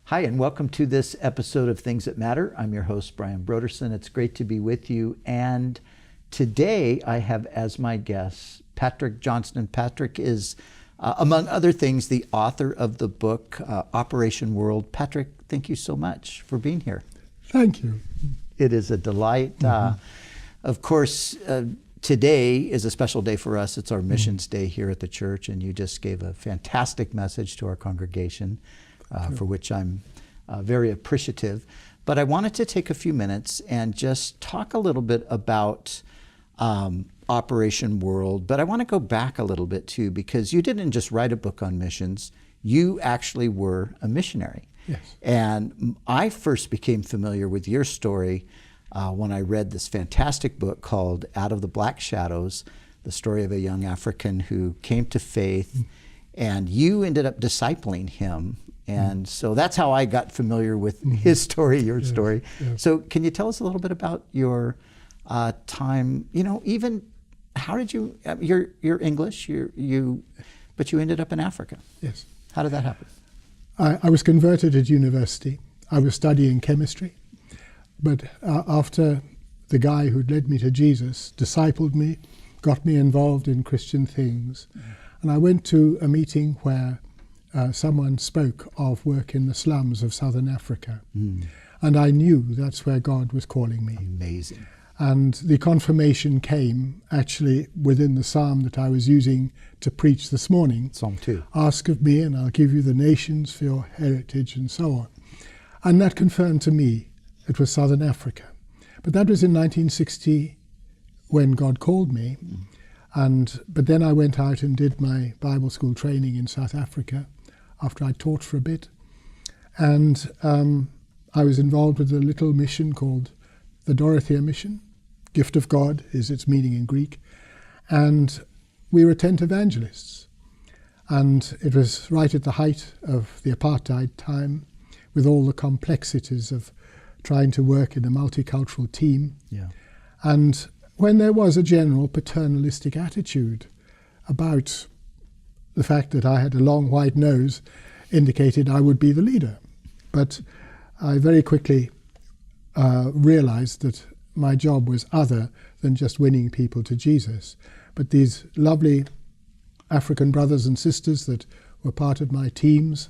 Hi, and welcome to this episode of Things That Matter. I'm your host, Brian Brodersen. It's great to be with you. And today I have as my guest Patrick Johnstone. Patrick is, among other things, the author of the book, Operation World. Patrick, thank you so much for being here. Thank you. It is a delight. Of course, today is a special day for us. It's our missions day here at the church, and you just gave a fantastic message to our congregation, for which I'm very appreciative. But I wanted to take a few minutes and just talk a little bit about Operation World. But I want to go back a little bit too, because you didn't just write a book on missions. You actually were a missionary. Yes. And I first became familiar with your story when I read this fantastic book called Out of the Black Shadows, the story of a young African who came to faith, and you ended up discipling him. And so that's how I got familiar with his story, your story. Yes. So can you tell us a little bit about your time, even how did you, you're English, but you ended up in Africa. Yes. How did that happen? I was converted at university. I was studying chemistry. But after the guy who'd led me to Jesus discipled me, got me involved in Christian things, and I went to a meeting where someone spoke of work in the slums of southern Africa. And I knew that's where God was calling me. Amazing. And the confirmation came actually within the psalm that I was using to preach this morning. Psalm 2. Ask of me and I'll give you the nations for your heritage, and so on. And that confirmed to me it was southern Africa. But that was in 1960 when God called me. But then I went out and did my Bible school training in South Africa after I taught for a bit. And I was involved with a little mission called the Dorothea Mission. Gift of God is its meaning in Greek. And we were tent evangelists. And it was right at the height of the apartheid time, with all the complexities of trying to work in a multicultural team. Yeah. And when there was a general paternalistic attitude about the fact that I had a long white nose indicated I would be the leader. But I very quickly realized that my job was other than just winning people to Jesus. But these lovely African brothers and sisters that were part of my teams,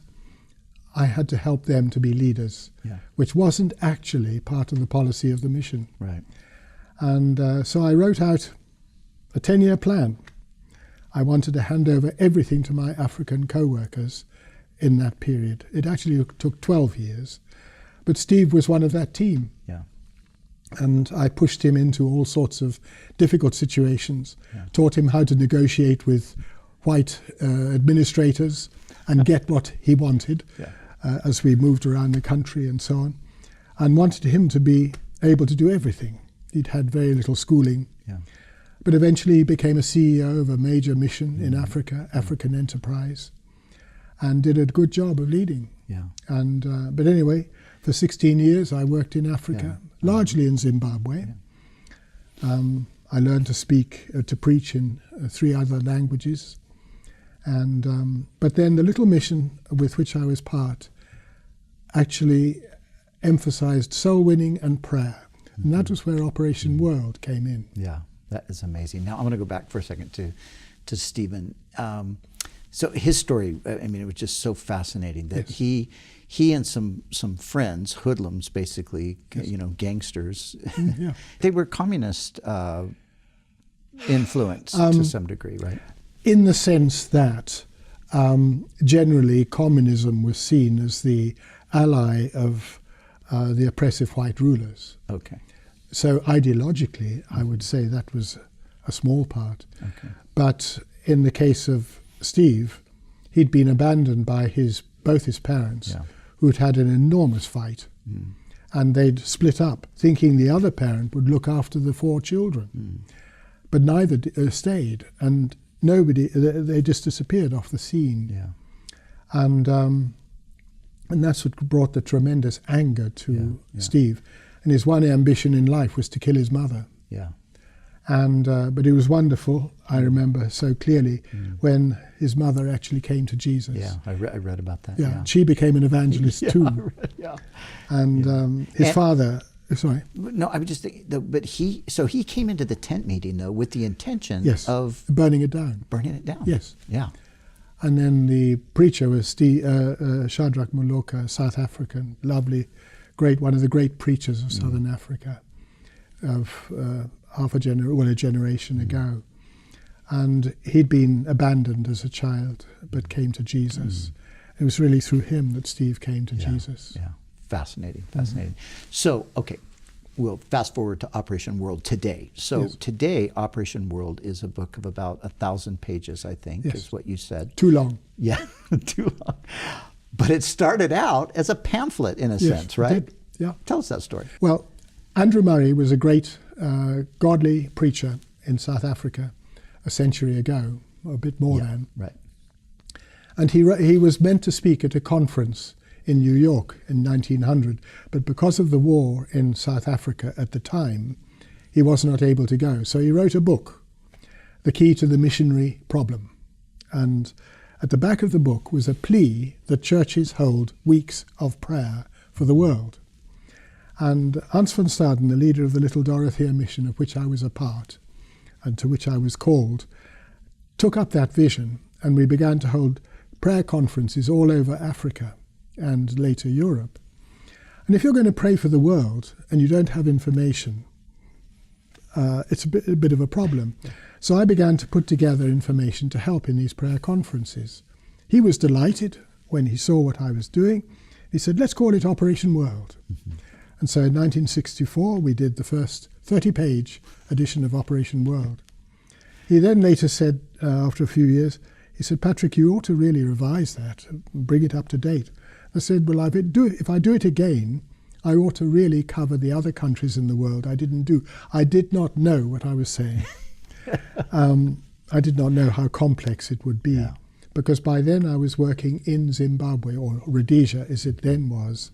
I had to help them to be leaders, which wasn't actually part of the policy of the mission. Right. And so I wrote out a 10-year plan. I wanted to hand over everything to my African co-workers in that period. It actually took 12 years. But Steve was one of that team. Yeah. And I pushed him into all sorts of difficult situations, taught him how to negotiate with white administrators and get what he wanted as we moved around the country and so on, and wanted him to be able to do everything. He'd had very little schooling. Yeah. But eventually he became a CEO of a major mission in Africa, African Enterprise, and did a good job of leading. Yeah. And but anyway, for 16 years I worked in Africa, largely in Zimbabwe. Yeah. I learned to speak, to preach in 3 other languages. And but then the little mission with which I was part actually emphasized soul winning and prayer. And that was where Operation World came in. Yeah, that is amazing. Now I'm going to go back for a second to Stephen. So his story, I mean, it was just so fascinating that he and some friends, hoodlums basically, gangsters, they were communist influence to some degree, right? In the sense that generally communism was seen as the ally of the oppressive white rulers. Okay. So ideologically, I would say that was a small part. Okay. But in the case of Steve, he'd been abandoned by both his parents, who'd had an enormous fight. And they'd split up, thinking the other parent would look after the 4 children. But neither stayed, and they just disappeared off the scene. Yeah. And that's what brought the tremendous anger to Steve. And his one ambition in life was to kill his mother. Yeah. And but it was wonderful. I remember so clearly when his mother actually came to Jesus. Yeah, I read about that. Yeah, she became an evangelist too. Yeah. And his father. Sorry. No, I was just thinking. But he came into the tent meeting though with the intention Yes, of burning it down. burning it down. Yes. Yeah. And then the preacher was Shadrach Moloka, South African, lovely, great, one of the great preachers of Southern Africa, of a generation ago. And he'd been abandoned as a child, but came to Jesus. It was really through him that Steve came to Jesus. Yeah, fascinating. So, okay, we'll fast forward to Operation World today. So today, Operation World is a book of about 1,000 pages, I think, is what you said. Too long. Yeah, too long. But it started out as a pamphlet in a sense, right? It did. Yeah. Tell us that story. Well, Andrew Murray was a great godly preacher in South Africa a century ago, or a bit more than. Right. And he was meant to speak at a conference in New York in 1900, but because of the war in South Africa at the time, he was not able to go. So he wrote a book, The Key to the Missionary Problem. And at the back of the book was a plea that churches hold weeks of prayer for the world. And Hans van Staden, the leader of the Little Dorothea mission, of which I was a part, and to which I was called, took up that vision, and we began to hold prayer conferences all over Africa and later Europe. And if you're going to pray for the world and you don't have information, it's a bit of a problem. So I began to put together information to help in these prayer conferences. He was delighted when he saw what I was doing. He said, let's call it Operation World. And so in 1964, we did the first 30-page edition of Operation World. He then later said, after a few years, he said, Patrick, you ought to really revise that, bring it up to date. I said, well, if I do it again, I ought to really cover the other countries in the world. I did not know what I was saying. I did not know how complex it would be, because by then I was working in Zimbabwe, or Rhodesia as it then was.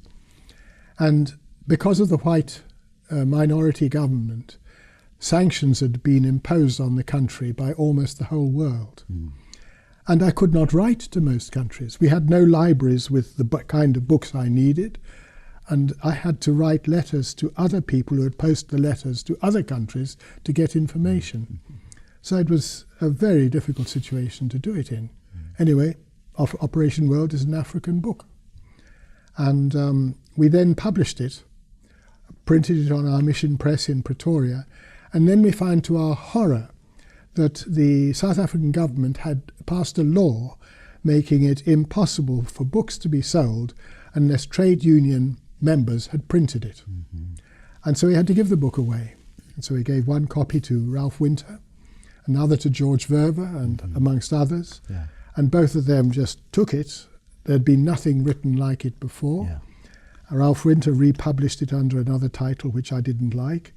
And because of the white minority government, sanctions had been imposed on the country by almost the whole world. And I could not write to most countries. We had no libraries with the kind of books I needed, and I had to write letters to other people who would post the letters to other countries to get information. So it was a very difficult situation to do it in. Anyway, Operation World is an African book. And we then published it, printed it on our mission press in Pretoria, and then we found to our horror that the South African government had passed a law making it impossible for books to be sold unless trade union members had printed it. And so we had to give the book away. And so we gave one copy to Ralph Winter, another to George Verver, and amongst others. And both of them just took it. There'd been nothing written like it before. Ralph Winter republished it under another title, which I didn't like.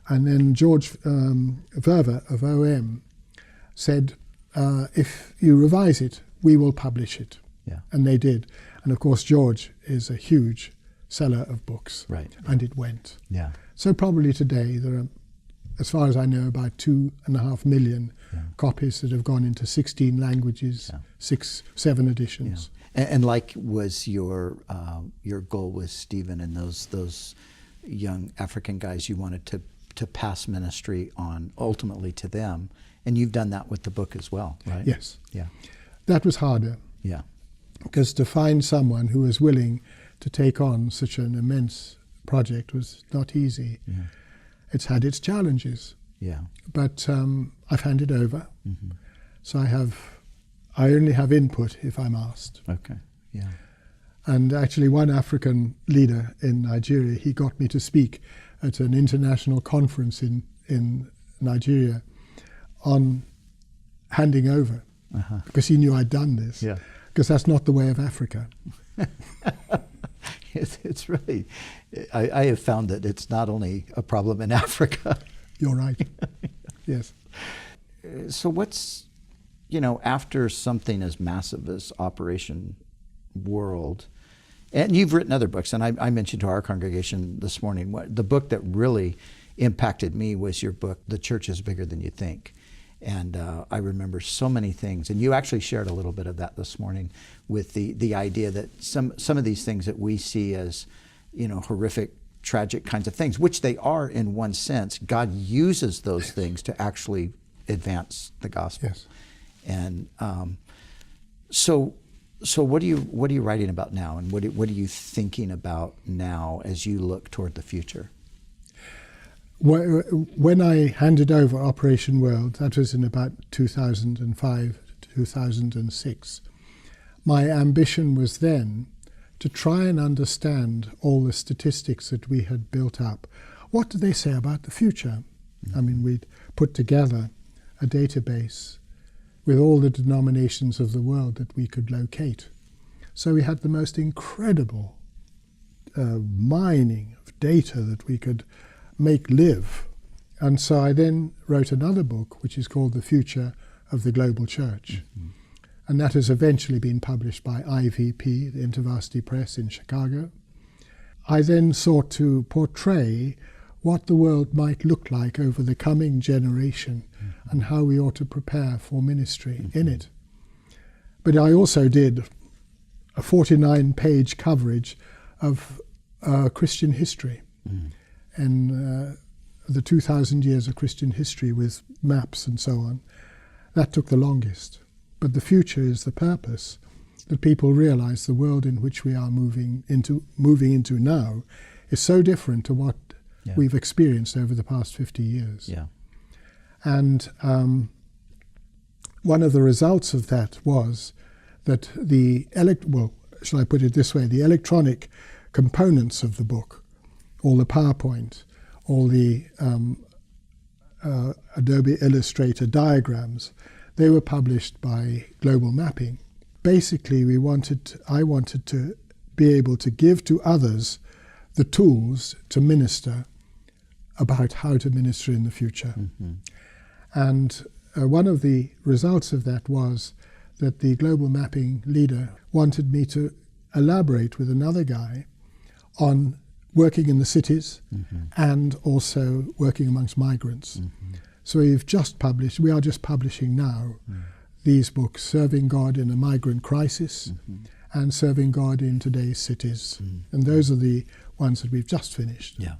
And then George Verver of OM said, if you revise it, we will publish it. And they did. And of course, George is a huge seller of books. And it went. So probably today there are, as far as I know, about 2.5 million copies that have gone into 16 languages, 7 editions. And like was your goal with Stephen and those young African guys, you wanted to pass ministry on ultimately to them, and you've done that with the book as well, right? Yes. That was harder. Because to find someone who was willing to take on such an immense project was not easy. It's had its challenges. But I've handed over. So I only have input if I'm asked. And actually one African leader in Nigeria, he got me to speak at an international conference in Nigeria on handing over, because he knew I'd done this, because that's not the way of Africa. It's really, I have found that it's not only a problem in Africa. You're right. Yes. So what's, after something as massive as Operation World, and you've written other books, and I mentioned to our congregation this morning, the book that really impacted me was your book, The Church is Bigger Than You Think. And I remember so many things, and you actually shared a little bit of that this morning with the idea that some of these things that we see as, horrific, tragic kinds of things, which they are in one sense, God uses those things to actually advance the gospel. Yes. And so what are you writing about now, and what are you thinking about now as you look toward the future? When I handed over Operation World, that was in about 2005, 2006, my ambition was then to try and understand all the statistics that we had built up. What do they say about the future? I mean, we'd put together a database with all the denominations of the world that we could locate. So we had the most incredible mining of data that we could make live. And so I then wrote another book, which is called The Future of the Global Church. Mm-hmm. And that has eventually been published by IVP, the InterVarsity Press in Chicago. I then sought to portray what the world might look like over the coming generation, mm-hmm. and how we ought to prepare for ministry, mm-hmm. in it. But I also did a 49-page coverage of Christian history. Mm-hmm. And the 2,000 years of Christian history with maps and so on. That took the longest. But the future is the purpose, that people realize the world in which we are moving into now is so different to what we've experienced over the past 50 years. Yeah. And one of the results of that was that shall I put it this way, the electronic components of the book, all the PowerPoint, all the Adobe Illustrator diagrams, they were published by Global Mapping. Basically, I wanted to be able to give to others the tools to minister about how to minister in the future. Mm-hmm. And one of the results of that was that the Global Mapping leader wanted me to elaborate with another guy on working in the cities, mm-hmm. and also working amongst migrants. Mm-hmm. So we are just publishing now these books, Serving God in a Migrant Crisis, mm-hmm. and Serving God in Today's Cities. Mm-hmm. And those are the ones that we've just finished. Yeah.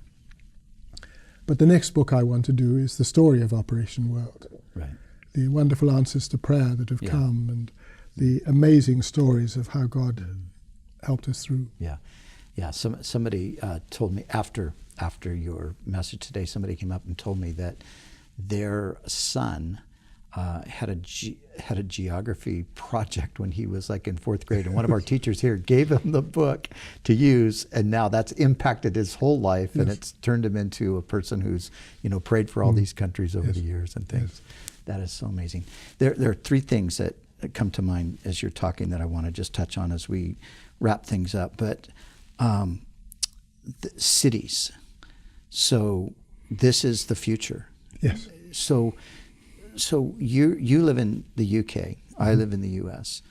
But the next book I want to do is the story of Operation World. Right. The wonderful answers to prayer that have come, and the amazing stories of how God helped us through. Yeah. Yeah, somebody told me after your message today, somebody came up and told me that their son had a geography project when he was like in 4th grade, and one of our teachers here gave him the book to use, and now that's impacted his whole life, yes. and it's turned him into a person who's prayed for all these countries over the years and things. Yes. That is so amazing. There are 3 things that come to mind as you're talking that I want to just touch on as we wrap things up, but. Cities. So this is the future. Yes. So you live in the UK. Mm-hmm. I live in the US.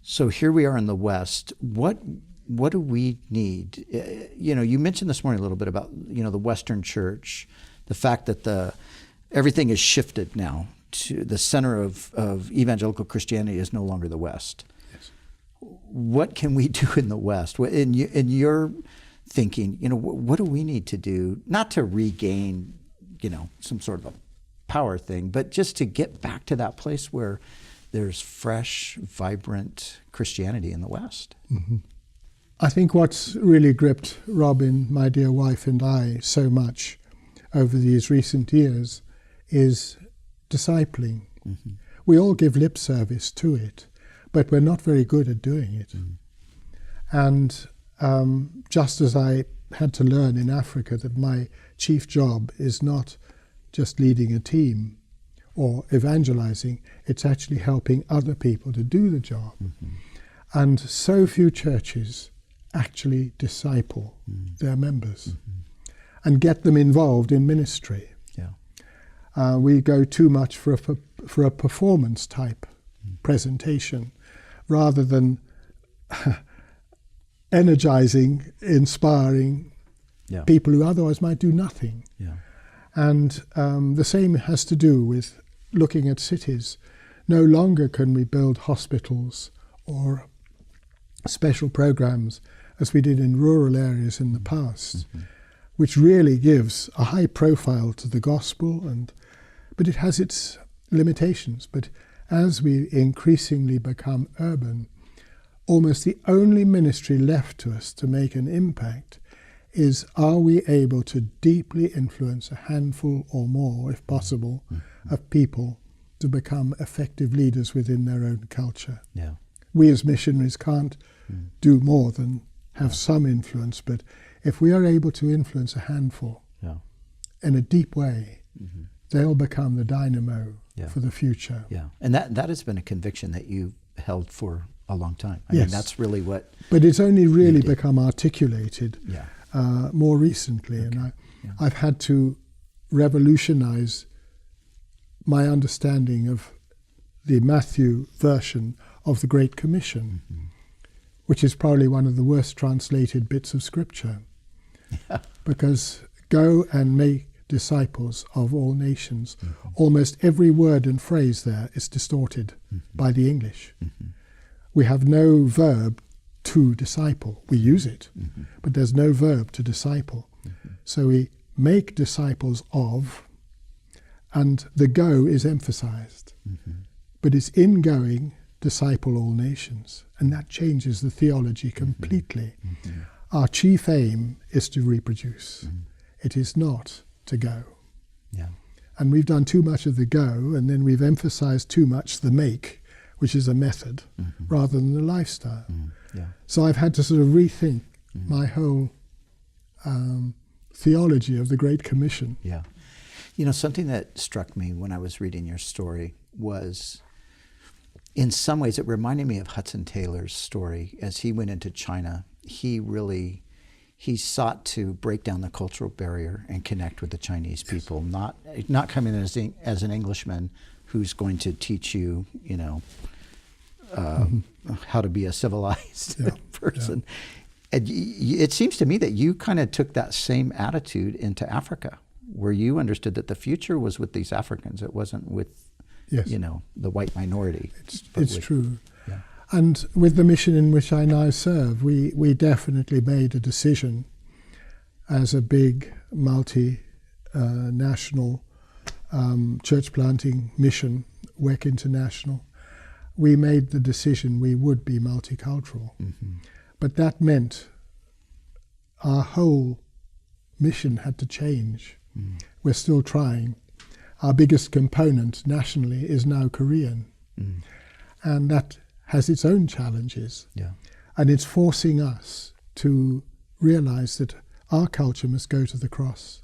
So here we are in the West. What do we need? You mentioned this morning a little bit about the Western Church, the fact that everything is shifted now to the center of evangelical Christianity is no longer the West. What can we do in the West? In your thinking, what do we need to do, not to regain, some sort of a power thing, but just to get back to that place where there's fresh, vibrant Christianity in the West? Mm-hmm. I think what's really gripped Robin, my dear wife, and I so much over these recent years is discipling. Mm-hmm. We all give lip service to it, but we're not very good at doing it. Mm. And just as I had to learn in Africa that my chief job is not just leading a team or evangelizing, it's actually helping other people to do the job. Mm-hmm. And so few churches actually disciple their members and get them involved in ministry. Yeah. We go too much for a performance type presentation rather than energizing, inspiring people who otherwise might do nothing. Yeah. And the same has to do with looking at cities. No longer can we build hospitals or special programs as we did in rural areas in the past, which really gives a high profile to the gospel, but it has its limitations. But as we increasingly become urban, almost the only ministry left to us to make an impact is, are we able to deeply influence a handful or more, if possible, of people to become effective leaders within their own culture? Yeah. We as missionaries can't do more than have some influence, but if we are able to influence a handful in a deep way, they'll become the dynamo for the future. Yeah, and that has been a conviction that you held for a long time. I mean, that's really what... But it's only really become articulated more recently, Okay. and I've had to revolutionize my understanding of the Matthew version of the Great Commission, which is probably one of the worst translated bits of Scripture. Because go and make disciples of all nations. Almost every word and phrase there is distorted by the English. We have no verb to disciple. We use it, but there's no verb to disciple. So we make disciples of, and the go is emphasized. But it's in going, disciple all nations, and that changes the theology completely. Our chief aim is to reproduce. It is not to go. And we've done too much of the go, and then we've emphasized too much the make, which is a method, rather than the lifestyle. So I've had to sort of rethink my whole theology of the Great Commission. You know, something that struck me when I was reading your story was, in some ways, it reminded me of Hudson Taylor's story. As he went into China, he sought to break down the cultural barrier and connect with the Chinese people, not coming in as an Englishman who's going to teach you, you know, how to be a civilized person. And it seems to me that you kind of took that same attitude into Africa, where you understood that the future was with these Africans. It wasn't with, you know, the white minority. It's true. And with the mission in which I now serve, we definitely made a decision as a big multi-national church planting mission, WEC International. We made the decision we would be multicultural. But that meant our whole mission had to change. We're still trying. Our biggest component nationally is now Korean. And that has its own challenges. And it's forcing us to realize that our culture must go to the cross,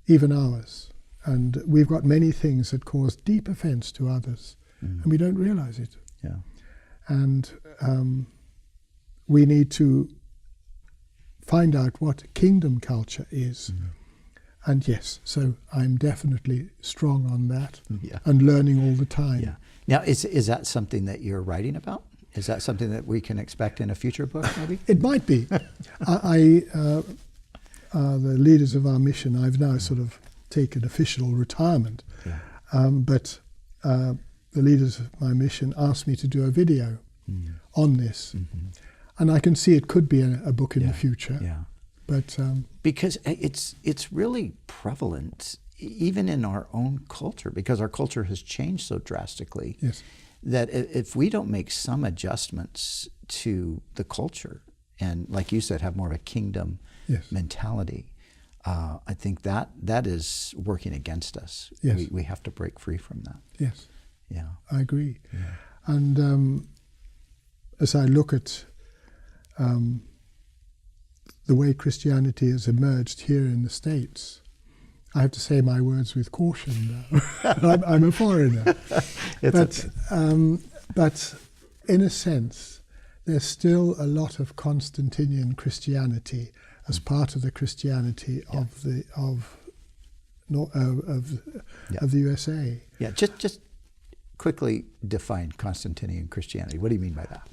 even ours. And we've got many things that cause deep offense to others, and we don't realize it. And we need to find out what kingdom culture is. And yes, so I'm definitely strong on that and learning all the time. Now, is that something that you're writing about? Is that something that we can expect in a future book, maybe? It might be. The leaders of our mission, I've now sort of taken official retirement, but the leaders of my mission asked me to do a video on this. And I can see it could be a book in the future. But because it's really prevalent even in our own culture, because our culture has changed so drastically that if we don't make some adjustments to the culture and, like you said, have more of a kingdom mentality, I think that is working against us. We have to break free from that. I agree. And as I look at the way Christianity has emerged here in the States, I have to say my words with caution now. I'm a foreigner. But in a sense, there's still a lot of Constantinian Christianity as part of the Christianity of the USA. Just quickly define Constantinian Christianity. What do you mean by that?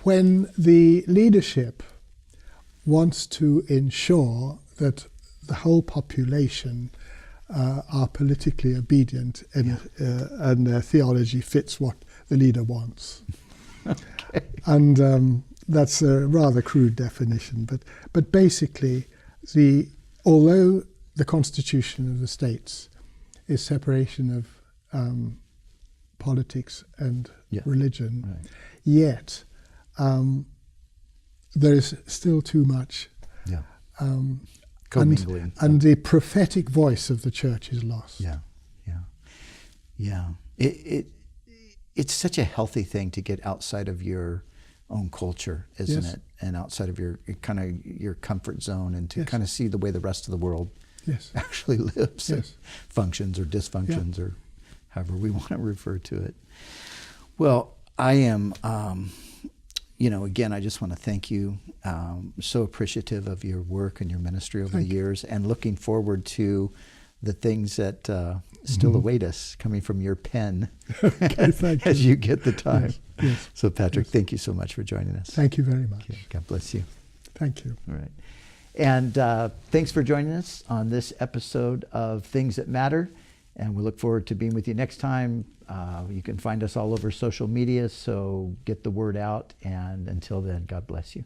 When the leadership wants to ensure that the whole population are politically obedient, and their theology fits what the leader wants. Okay. And that's a rather crude definition, but basically, although the constitution of the states is separation of politics and religion, Right. yet there is still too much Commingling. and the prophetic voice of the church is lost. Yeah. It's such a healthy thing to get outside of your own culture, isn't it? And outside of your comfort zone, and to kind of see the way the rest of the world actually lives, and functions or dysfunctions, or however we want to refer to it. Well, I am, again, I just want to thank you. So appreciative of your work and your ministry over the years, and looking forward to the things that still await us coming from your pen as you get the time. Yes. So, Patrick, thank you so much for joining us. Thank you very much. Okay, God bless you. Thank you. All right. And thanks for joining us on this episode of Things That Matter. And we look forward to being with you next time. You can find us all over social media, so get the word out. And until then, God bless you.